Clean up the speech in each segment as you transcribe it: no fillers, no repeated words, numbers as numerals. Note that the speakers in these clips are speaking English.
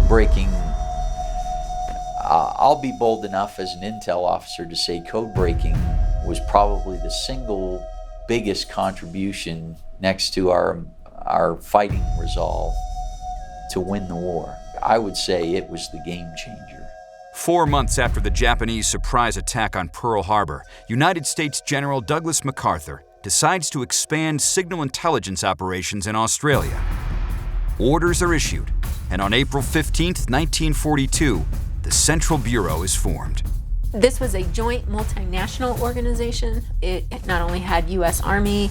breaking, I'll be bold enough as an intel officer to say code breaking was probably the single biggest contribution next to our fighting resolve to win the war. I would say it was the game changer. 4 months after the Japanese surprise attack on Pearl Harbor, United States General Douglas MacArthur decides to expand signal intelligence operations in Australia. Orders are issued, and on April 15, 1942, the Central Bureau is formed. This was a joint multinational organization. It not only had U.S. Army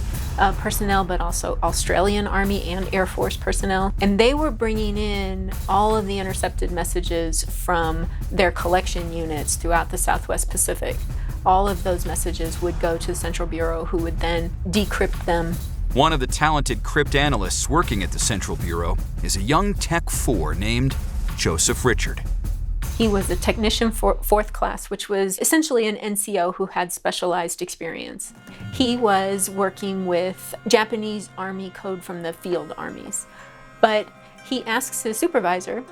personnel, but also Australian Army and Air Force personnel. And they were bringing in all of the intercepted messages from their collection units throughout the Southwest Pacific. All of those messages would go to the Central Bureau, who would then decrypt them. One of the talented crypt analysts working at the Central Bureau is a young Tech 4 named Joseph Richard. He was a technician for fourth class, which was essentially an NCO who had specialized experience. He was working with Japanese Army code from the field armies. But he asks his supervisor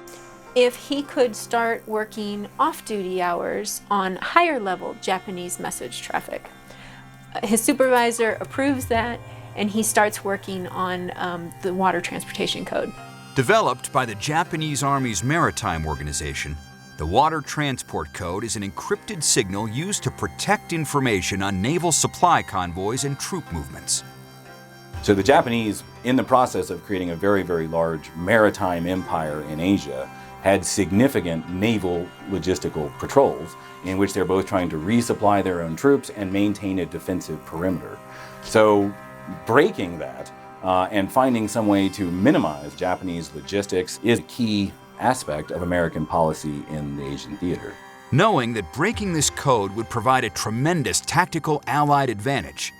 if he could start working off-duty hours on higher-level Japanese message traffic. His supervisor approves that, and he starts working on the water transportation code. Developed by the Japanese Army's maritime organization, the Water Transport Code is an encrypted signal used to protect information on naval supply convoys and troop movements. So the Japanese, in the process of creating a very, very large maritime empire in Asia, had significant naval logistical patrols in which they're both trying to resupply their own troops and maintain a defensive perimeter. So breaking that and finding some way to minimize Japanese logistics is a key aspect of American policy in the Asian theater. Knowing that breaking this code would provide a tremendous tactical Allied advantage,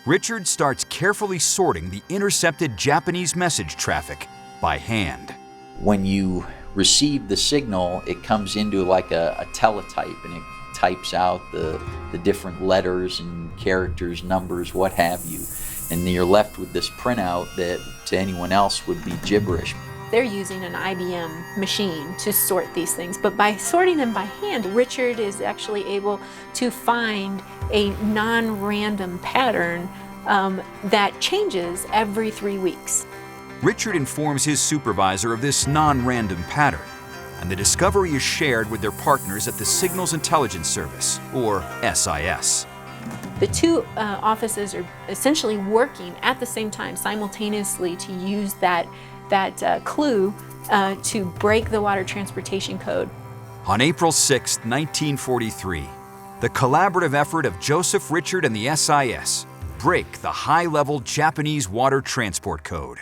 Richard starts carefully sorting the intercepted Japanese message traffic by hand. When you receive the signal, it comes into like a teletype, and it types out the different letters and characters, numbers, what have you. And you're left with this printout that to anyone else would be gibberish. They're using an IBM machine to sort these things, but by sorting them by hand, Richard is actually able to find a non-random pattern that changes every 3 weeks. Richard informs his supervisor of this non-random pattern, and the discovery is shared with their partners at the Signals Intelligence Service, or SIS. The two offices are essentially working at the same time, simultaneously, to use that clue to break the water transportation code. On April 6, 1943, the collaborative effort of Joseph Richard and the SIS break the high-level Japanese water transport code.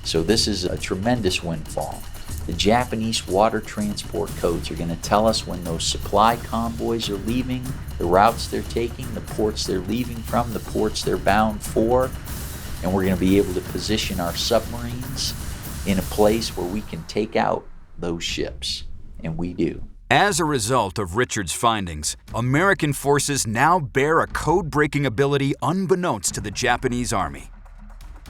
So this is a tremendous windfall. The Japanese water transport codes are going to tell us when those supply convoys are leaving, the routes they're taking, the ports they're leaving from, the ports they're bound for, and we're going to be able to position our submarines in a place where we can take out those ships, and we do. As a result of Richard's findings, American forces now bear a code-breaking ability unbeknownst to the Japanese Army.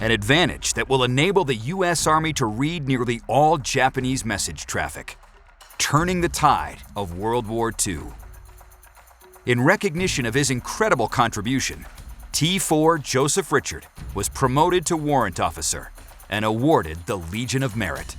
An advantage that will enable the U.S. Army to read nearly all Japanese message traffic, turning the tide of World War II. In recognition of his incredible contribution, T4 Joseph Richard was promoted to warrant officer and awarded the Legion of Merit.